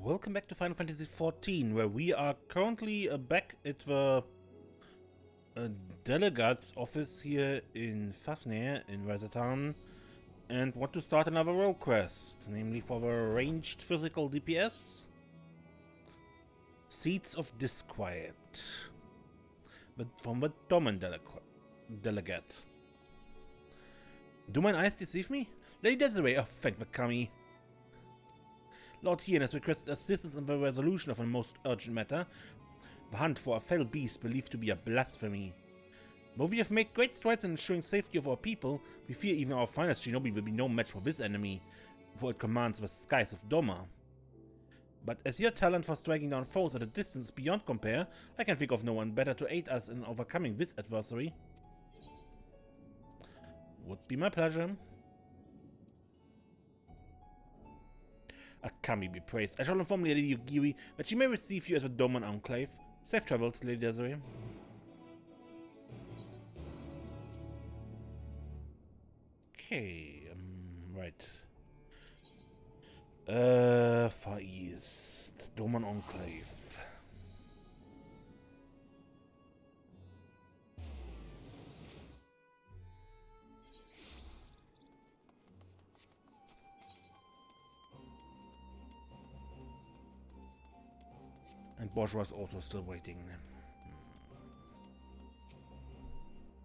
Welcome back to Final Fantasy XIV, where we are currently back at the delegate's office here in Fafnir, in Rezatan, and want to start another Rolequest, namely for the ranged physical DPS. Seeds of Disquiet, but from the Doma delegate. Do mine eyes deceive me? Lady Desiree, oh thank the Kami. Lord Hien has requested assistance in the resolution of a most urgent matter, the hunt for a fell beast believed to be a blasphemy. Though we have made great strides in ensuring safety of our people, we fear even our finest shinobi will be no match for this enemy, for it commands the skies of Doma. But as your talent for striking down foes at a distance beyond compare, I can think of no one better to aid us in overcoming this adversary. Would be my pleasure. Kami be praised. I shall inform Lady Yugiri that she may receive you as a Doma enclave. Safe travels, Lady Desiree. Okay, right. Far East. Doma enclave. And Bourgeois is also still waiting.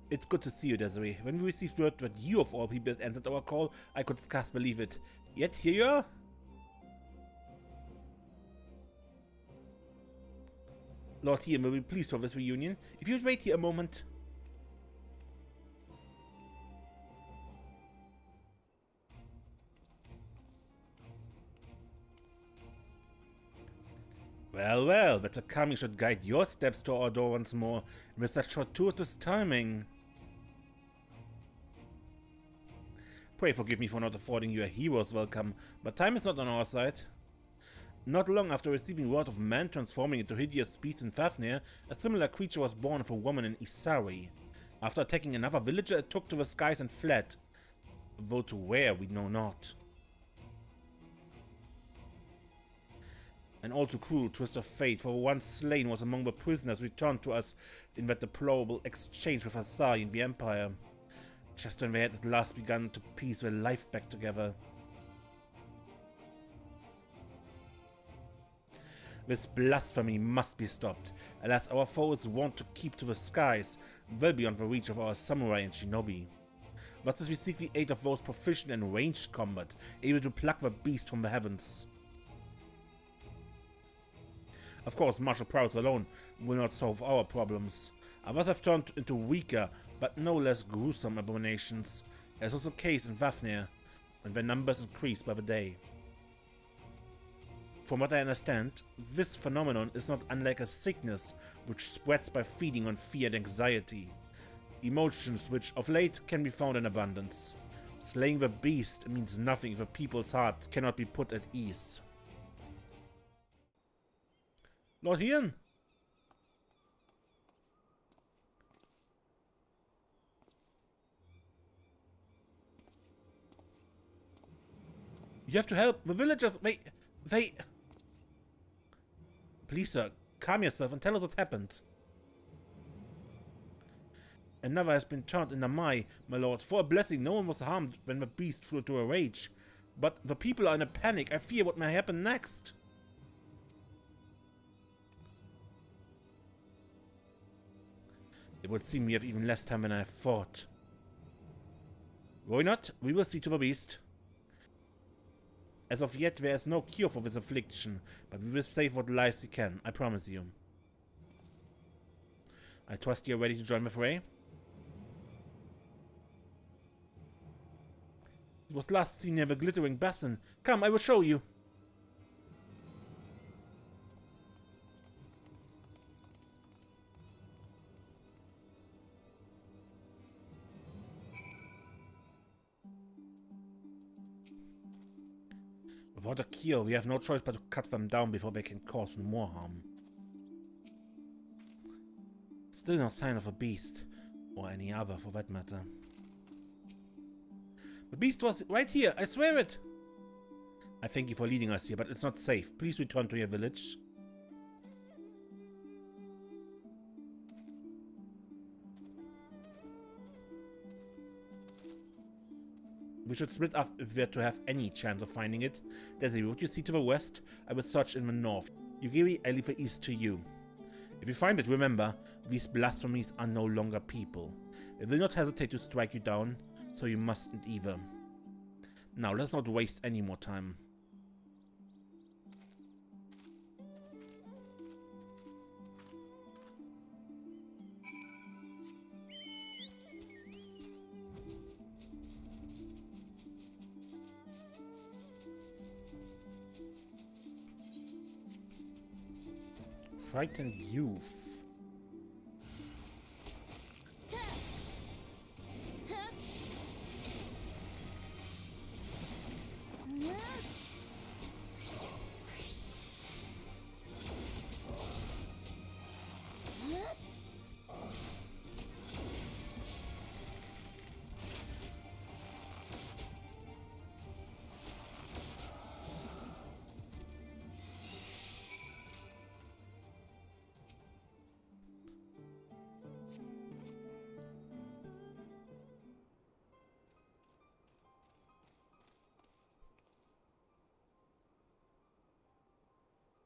It's good to see you, Desiree. When we received word that you of all people had answered our call, I could scarce believe it. Yet here you are? Lord Hien will be pleased for this reunion. If you would wait here a moment. Well, well, but the Kami should guide your steps to our door once more, with such fortuitous timing. Pray forgive me for not affording you a hero's welcome, but time is not on our side. Not long after receiving word of man transforming into hideous beasts in Fafnir, a similar creature was born of a woman in Isari. After attacking another villager, it took to the skies and fled, though to where we know not. An all too cruel twist of fate, for the one slain was among the prisoners returned to us in that deplorable exchange with Asari in the Empire, just when they had at last begun to piece their life back together. This blasphemy must be stopped. Alas, our foes want to keep to the skies, well beyond the reach of our samurai and shinobi. Thus as we seek the aid of those proficient in ranged combat, able to pluck the beast from the heavens. Of course, martial prowess alone will not solve our problems. Others have turned into weaker, but no less gruesome abominations, as was the case in Fafnir, and their numbers increase by the day. From what I understand, this phenomenon is not unlike a sickness which spreads by feeding on fear and anxiety, emotions which of late can be found in abundance. Slaying the beast means nothing if a people's hearts cannot be put at ease. Lord Hien! You have to help! The villagers! They... Please, sir, calm yourself and tell us what happened. Another has been turned into my lord. For a blessing, no one was harmed when the beast flew into a rage. But the people are in a panic. I fear what may happen next. It would seem we have even less time than I thought. Worry not, we will see to the beast. As of yet, there is no cure for this affliction, but we will save what lives we can, I promise you. I trust you are ready to join the fray. It was last seen near the glittering basin. Come, I will show you. Without a cure, we have no choice but to cut them down before they can cause more harm. Still no sign of a beast, or any other for that matter. The beast was right here, I swear it! I thank you for leading us here, but it's not safe. Please return to your village. We should split up if we are to have any chance of finding it. Desiree, what you see to the west, I will search in the north. Yugiri, I leave the east to you. If you find it, remember, these blasphemies are no longer people. They will not hesitate to strike you down, so you mustn't either. Now, let's not waste any more time. Frightened youth.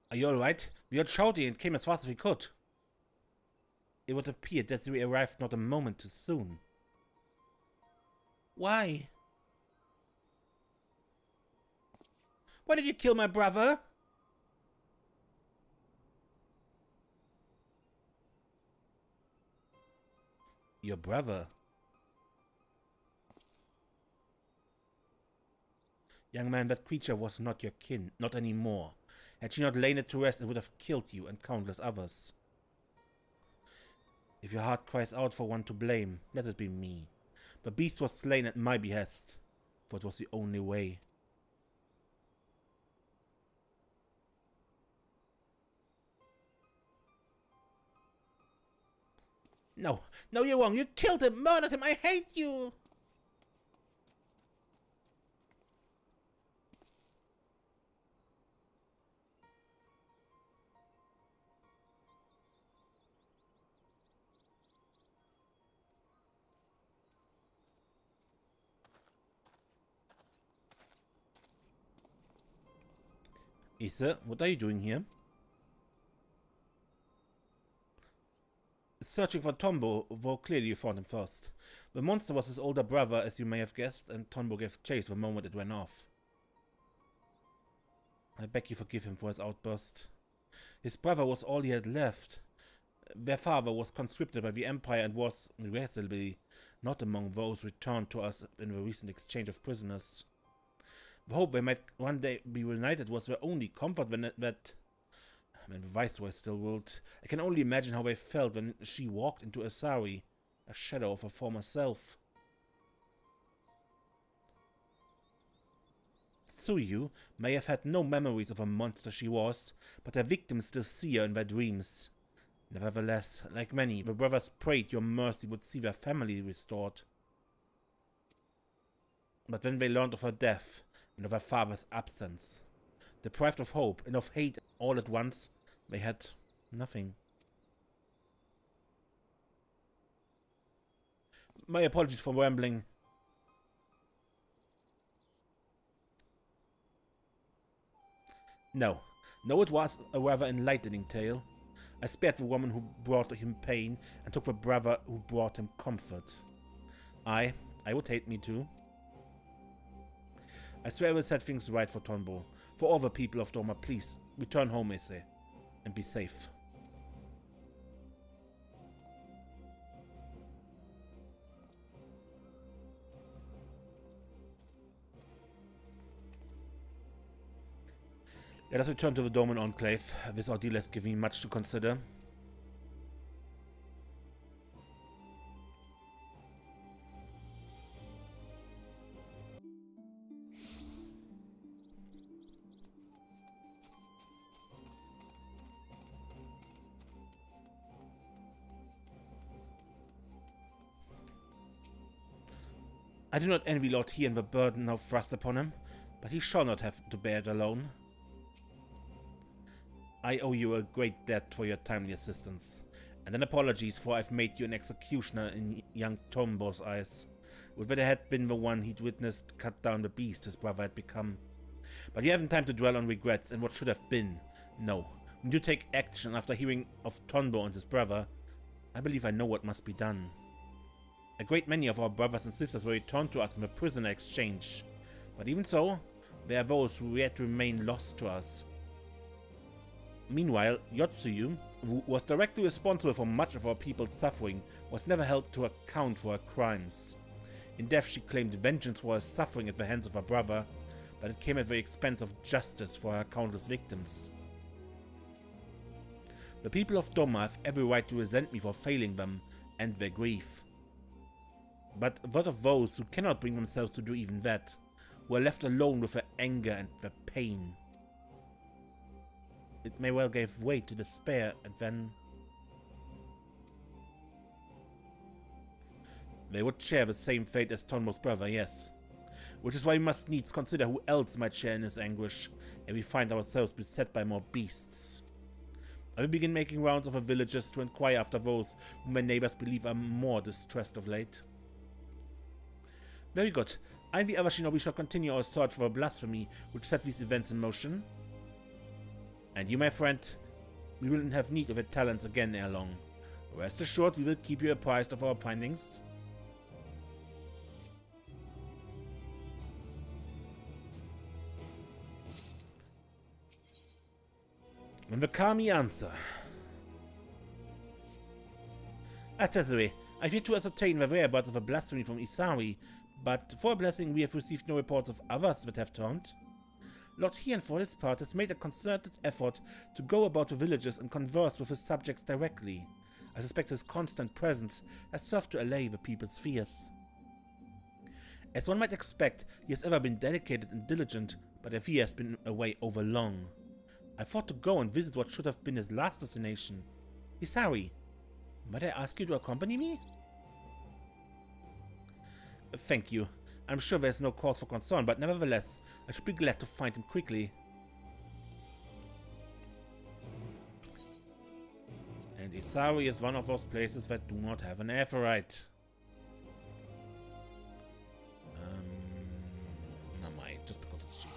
Are you alright? We heard shouting and came as fast as we could. It would appear that we arrived not a moment too soon. Why? Why did you kill my brother? Your brother? Young man, that creature was not your kin, not anymore. Had she not lain it to rest, it would have killed you and countless others. If your heart cries out for one to blame, let it be me. The beast was slain at my behest, for it was the only way. No, no, you're wrong. You killed him, murdered him. I hate you. Isa, what are you doing here? Searching for Tombo, though clearly you found him first. The monster was his older brother, as you may have guessed, and Tombo gave chase the moment it went off. I beg you forgive him for his outburst. His brother was all he had left. Their father was conscripted by the Empire and was, regrettably, not among those returned to us in the recent exchange of prisoners. The hope they might one day be reunited was their only comfort when the Viceroy still ruled. I can only imagine how they felt when she walked into Asari, a shadow of her former self. Tsuyu may have had no memories of a monster she was, but her victims still see her in their dreams. Nevertheless, like many, the brothers prayed your mercy would see their family restored. But when they learned of her death, and of her father's absence, deprived of hope and of hate all at once, they had nothing. My apologies for rambling. No, it was a rather enlightening tale. I spared the woman who brought him pain and took the brother who brought him comfort. I would hate me too. I swear I will set things right for Tombo. For all the people of Doma, please, return home, Ise, and be safe. Let us return to the Doman Enclave. This ordeal has given me much to consider. I do not envy Lord Hien the burden now thrust upon him, but he shall not have to bear it alone. I owe you a great debt for your timely assistance, and an apologies for I've made you an executioner in young Tombo's eyes. Would that I had been the one he'd witnessed cut down the beast his brother had become. But you haven't time to dwell on regrets and what should have been. No, when you take action after hearing of Tombo and his brother, I believe I know what must be done. A great many of our brothers and sisters were returned to us in the prisoner exchange, but even so, there are those who yet remain lost to us. Meanwhile, Yotsuyu, who was directly responsible for much of our people's suffering, was never held to account for her crimes. In death she claimed vengeance for her suffering at the hands of her brother, but it came at the expense of justice for her countless victims. The people of Doma have every right to resent me for failing them and their grief. But what of those who cannot bring themselves to do even that, who are left alone with their anger and their pain? It may well give way to despair, and then they would share the same fate as Tonmo's brother, yes. Which is why we must needs consider who else might share in his anguish, and we find ourselves beset by more beasts. I will begin making rounds of the villages to inquire after those whom my neighbors believe are more distressed of late. Very good. I and the other shinobi shall continue our search for Blasphemy, which set these events in motion. And you, my friend, we will have need of your talents again ere long. Rest assured, we will keep you apprised of our findings. When the Kami answer. Atazure, I've yet to ascertain the whereabouts of a blasphemy from Isawi, but for a blessing we have received no reports of others that have turned. Lord Hien, for his part, has made a concerted effort to go about the villages and converse with his subjects directly. I suspect his constant presence has served to allay the people's fears. As one might expect, he has ever been dedicated and diligent, but if he has been away over long. I thought to go and visit what should have been his last destination. Isari, might I ask you to accompany me? Thank you. I'm sure there's no cause for concern, but nevertheless, I should be glad to find him quickly. And Isari is one of those places that do not have an Aetheryte. Never mind, just because it's cheaper.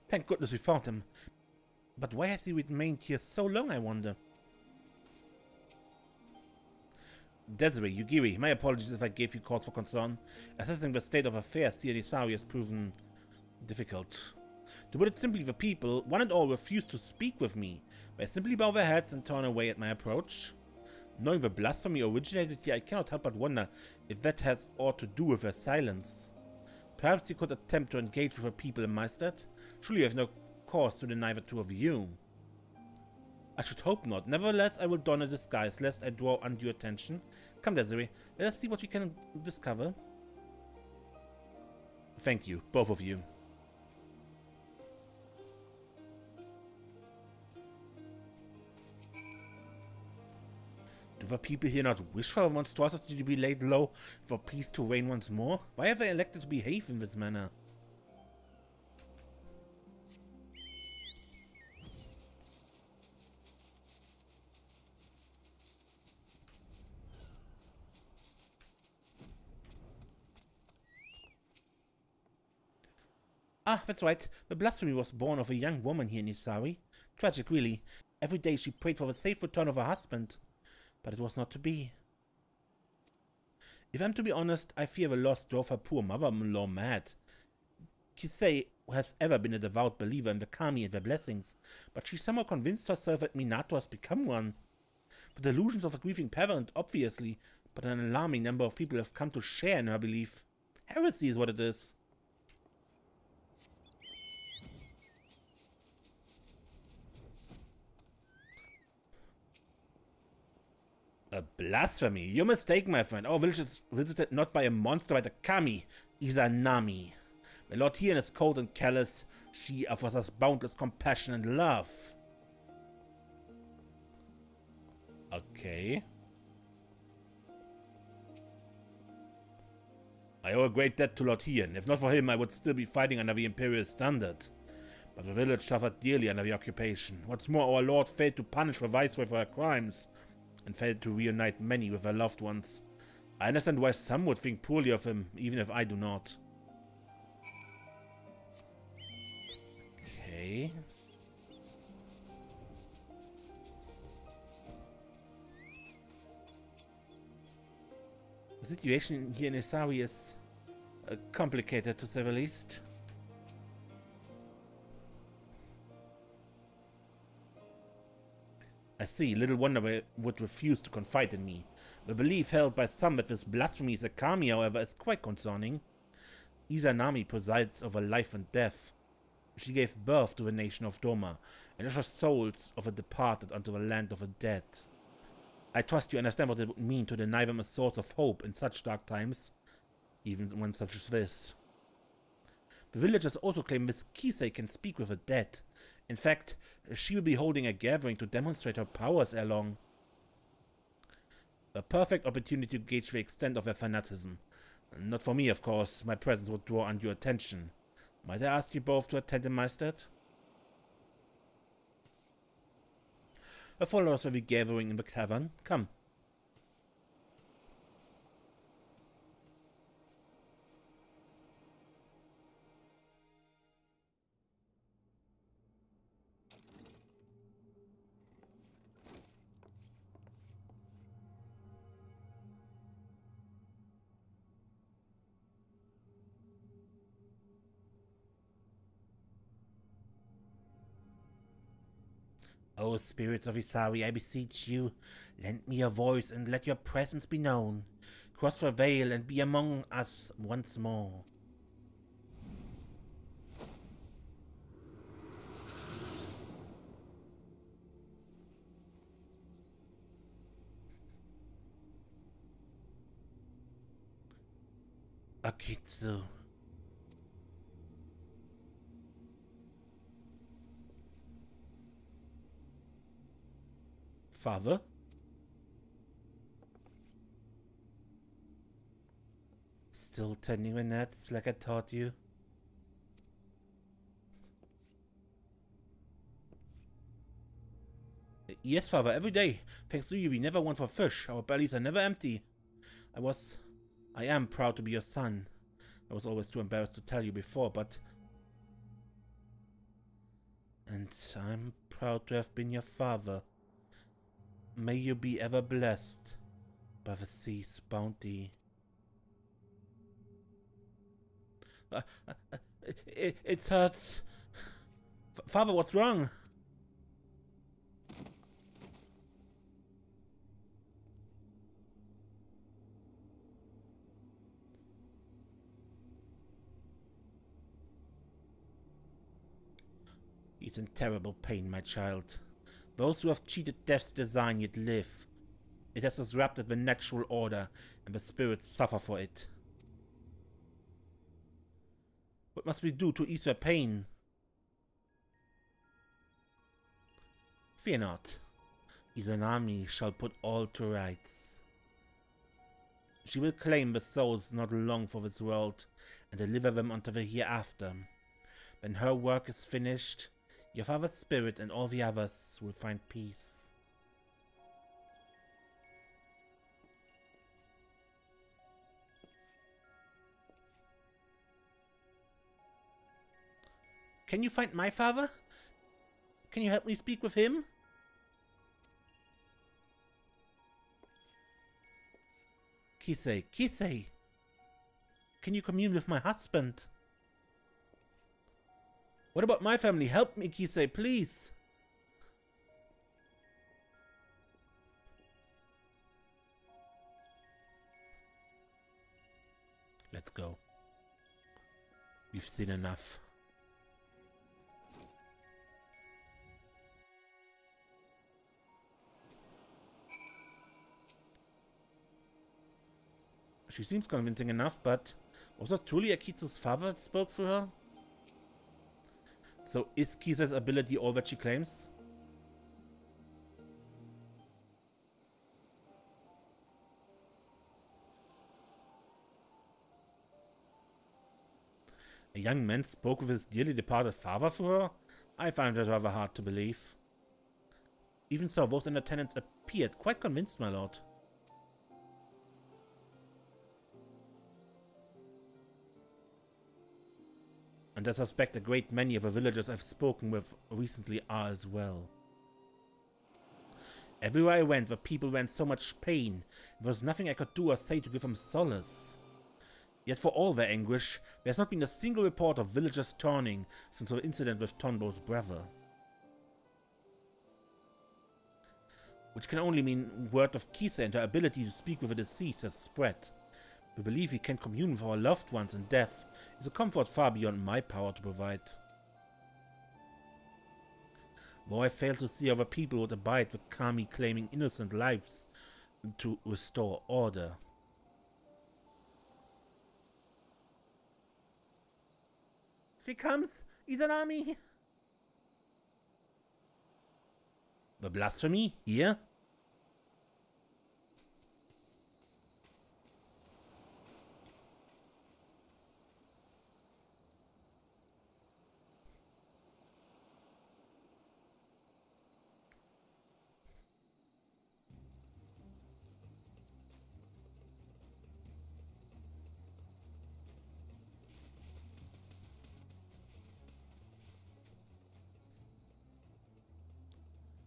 Thank goodness we found him. But why has he remained here so long, I wonder? Desiree, Yugiri, my apologies if I gave you cause for concern. Assessing the state of affairs here in Isari has proven difficult. To put it simply, the people, one and all, refuse to speak with me. They simply bow their heads and turn away at my approach. Knowing the blasphemy originated here, I cannot help but wonder if that has aught to do with their silence. Perhaps you could attempt to engage with the people in my stead? Surely you have no cause to deny the two of you. I should hope not. Nevertheless, I will don a disguise, lest I draw undue attention. Come, Desiree, let us see what we can discover. Thank you, both of you. Do the people here not wish for a monstrosity to be laid low, for peace to reign once more? Why have they elected to behave in this manner? Ah, that's right. The blasphemy was born of a young woman here in Isari. Tragic, really. Every day she prayed for the safe return of her husband. But it was not to be. If I'm to be honest, I fear the loss drove her poor mother-in-law mad. Kisei has ever been a devout believer in the Kami and their blessings, but she somehow convinced herself that Minato has become one. The delusions of a grieving parent, obviously, but an alarming number of people have come to share in her belief. Heresy is what it is. A blasphemy? You're mistaken, my friend. Our village is visited not by a monster, but a Kami, Izanami. The Lord Hien is cold and callous. She offers us boundless compassion and love. Okay. I owe a great debt to Lord Hien. If not for him, I would still be fighting under the Imperial standard. But the village suffered dearly under the occupation. What's more, our Lord failed to punish the Viceroy for her crimes, and failed to reunite many with their loved ones. I understand why some would think poorly of him, even if I do not. Okay. The situation here in Isari is complicated, to say the least. I see. Little wonder they would refuse to confide in me. The belief held by some that this blasphemy is a kami, however, is quite concerning. Izanami presides over life and death. She gave birth to the nation of Doma, and ushers souls of the departed unto the land of the dead. I trust you understand what it would mean to deny them a source of hope in such dark times, even one such as this. The villagers also claim Miss Kisei can speak with the dead. In fact, she will be holding a gathering to demonstrate her powers ere long. A perfect opportunity to gauge the extent of their fanaticism. Not for me, of course. My presence would draw undue attention. Might I ask you both to attend in my stead? The followers will be gathering in the cavern. Come. O spirits of Isari, I beseech you, lend me your voice and let your presence be known. Cross the veil and be among us once more. Akitsu. Father? Still tending the nets like I taught you? Yes, Father, every day. Thanks to you, we never want for fish. Our bellies are never empty. I am proud to be your son. I was always too embarrassed to tell you before, but... And I'm proud to have been your father. May you be ever blessed by the sea's bounty. It hurts. Father, what's wrong? He's in terrible pain, my child. Those who have cheated death's design yet live. It has disrupted the natural order, and the spirits suffer for it. What must we do to ease their pain? Fear not. Izanami shall put all to rights. She will claim the souls not long for this world, and deliver them unto the hereafter. When her work is finished, your father's spirit and all the others will find peace. Can you find my father? Can you help me speak with him? Kisei, Kisei! Can you commune with my husband? What about my family? Help me, Kisei, please! Let's go. We've seen enough. She seems convincing enough, but was that truly Akitsu's father that spoke for her? So is Kisei's ability all that she claims? A young man spoke with his dearly departed father for her? I find that rather hard to believe. Even so, those in attendance appeared quite convinced, my lord. And I suspect a great many of the villagers I've spoken with recently are as well. Everywhere I went, the people were in so much pain. There was nothing I could do or say to give them solace. Yet for all their anguish, there has not been a single report of villagers turning since the incident with Tonbo's brother. Which can only mean word of Kisa and her ability to speak with the deceased has spread. We believe we can commune with our loved ones in death is a comfort far beyond my power to provide. Though I fail to see how the people would abide the Kami claiming innocent lives to restore order. She comes, Izanami! The Blasphemy? Here?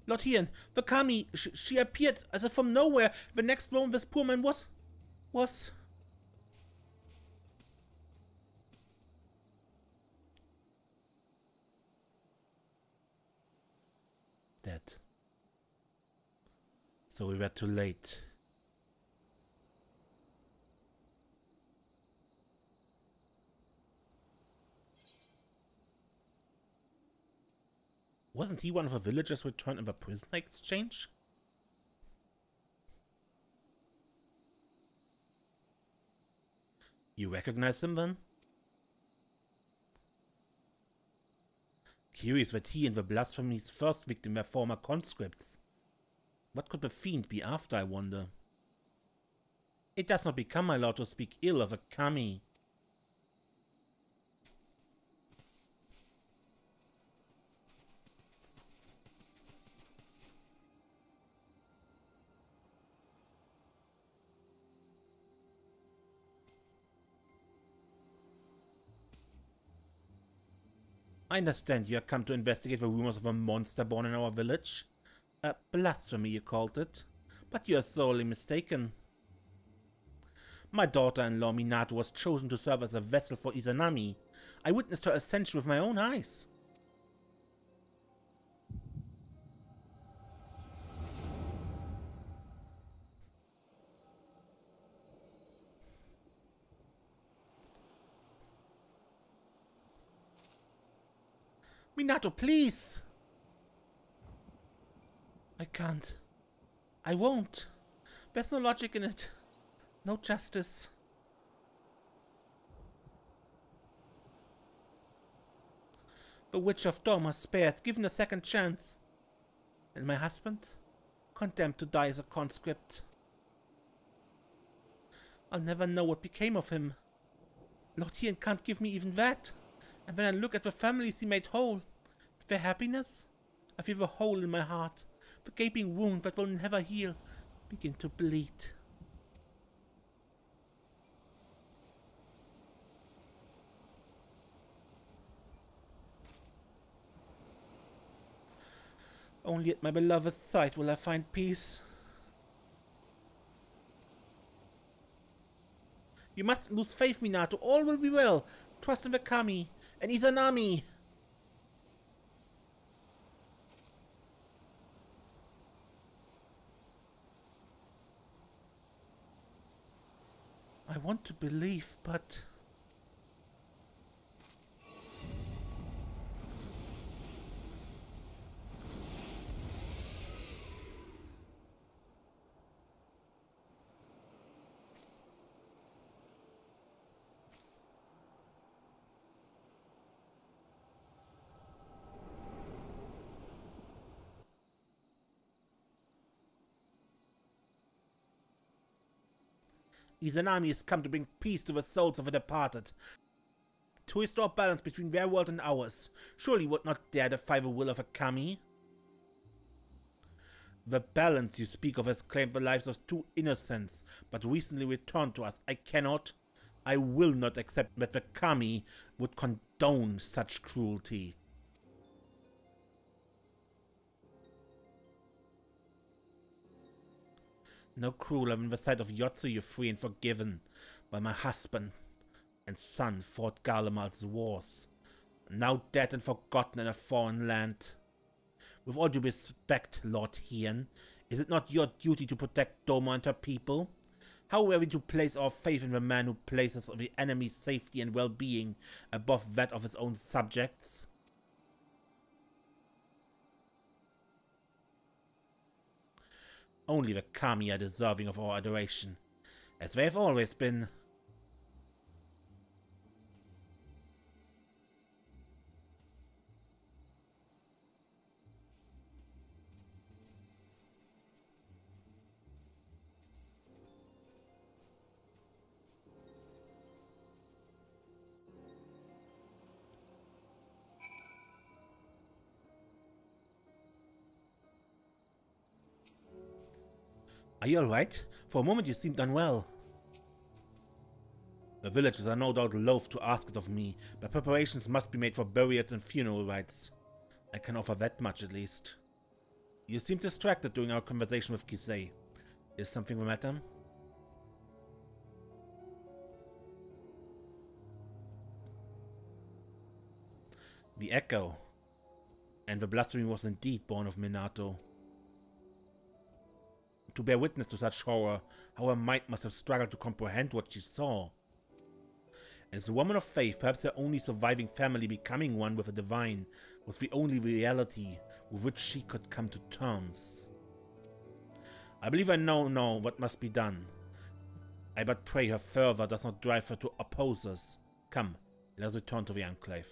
Lord Hien, the Kami, she appeared as if from nowhere. The next moment this poor man was... dead. So we were too late. Wasn't he one of the villagers returned in the prisoner exchange? You recognize him then? Curious that he and the Blasphemy's first victim were former conscripts. What could the fiend be after, I wonder? It does not become my lord to speak ill of a Kami. I understand you have come to investigate the rumors of a monster born in our village. A blasphemy, you called it. But you are sorely mistaken. My daughter-in-law Minato was chosen to serve as a vessel for Izanami. I witnessed her ascension with my own eyes. Minato, please! I can't. I won't. There's no logic in it. No justice. The Witch of Doma spared, given a second chance. And my husband? Condemned to die as a conscript. I'll never know what became of him. Lord Hien can't give me even that. And when I look at the families he made whole, their happiness, I feel the hole in my heart, the gaping wound that will never heal, begin to bleed. Only at my beloved's side will I find peace. You mustn't lose faith, Minato. All will be well. Trust in the Kami and Izanami. I want to believe, but... Izanami has come to bring peace to the souls of the departed. to restore balance between their world and ours. Surely you would not dare defy the will of a kami? The balance you speak of has claimed the lives of 2 innocents, but recently returned to us. I will not accept that the kami would condone such cruelty. No crueler than the sight of Yotsuyu free and forgiven, while my husband and son fought Garlemald's wars, now dead and forgotten in a foreign land. With all due respect, Lord Hien, is it not your duty to protect Doma and her people? How were we to place our faith in the man who places the enemy's safety and well-being above that of his own subjects? Only the kami are deserving of our adoration, as they have always been. Are you alright? For a moment you seemed unwell. The villagers are no doubt loath to ask it of me, but preparations must be made for burials and funeral rites. I can offer that much at least. You seemed distracted during our conversation with Kisei. Is something the matter? The echo. And the blasphemy was indeed born of Minato. To bear witness to such horror, how her mind must have struggled to comprehend what she saw. As a woman of faith, perhaps her only surviving family becoming one with the divine was the only reality with which she could come to terms. I believe I know now what must be done. I but pray her fervor does not drive her to oppose us. Come, let us return to the Enclave.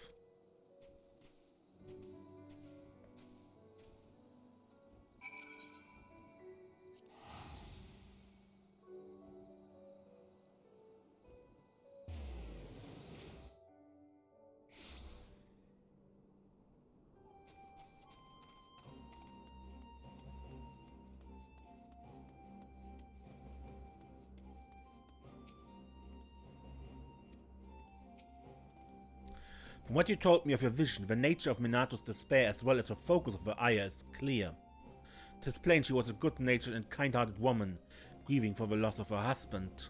From what you told me of your vision, the nature of Minato's despair as well as the focus of her ire is clear. 'Tis plain she was a good-natured and kind-hearted woman, grieving for the loss of her husband.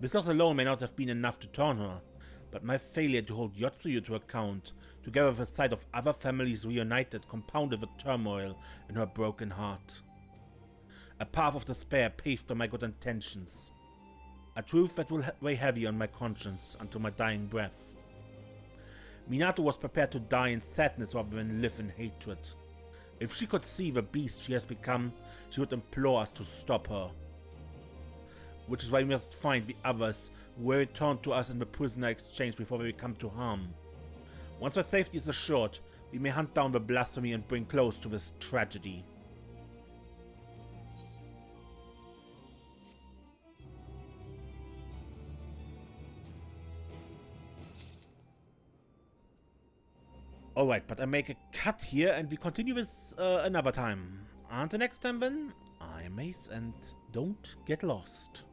This loss alone may not have been enough to turn her, but my failure to hold Yotsuyu to account, together with the sight of other families reunited, compounded the turmoil in her broken heart. A path of despair paved by my good intentions. A truth that will weigh heavy on my conscience until my dying breath. Minato was prepared to die in sadness rather than live in hatred. If she could see the beast she has become, she would implore us to stop her. Which is why we must find the others who will return to us in the prisoner exchange before they come to harm. Once their safety is assured, we may hunt down the blasphemy and bring close to this tragedy. Alright, but I make a cut here and we continue this another time. Until next time then, I'm Ace and don't get lost.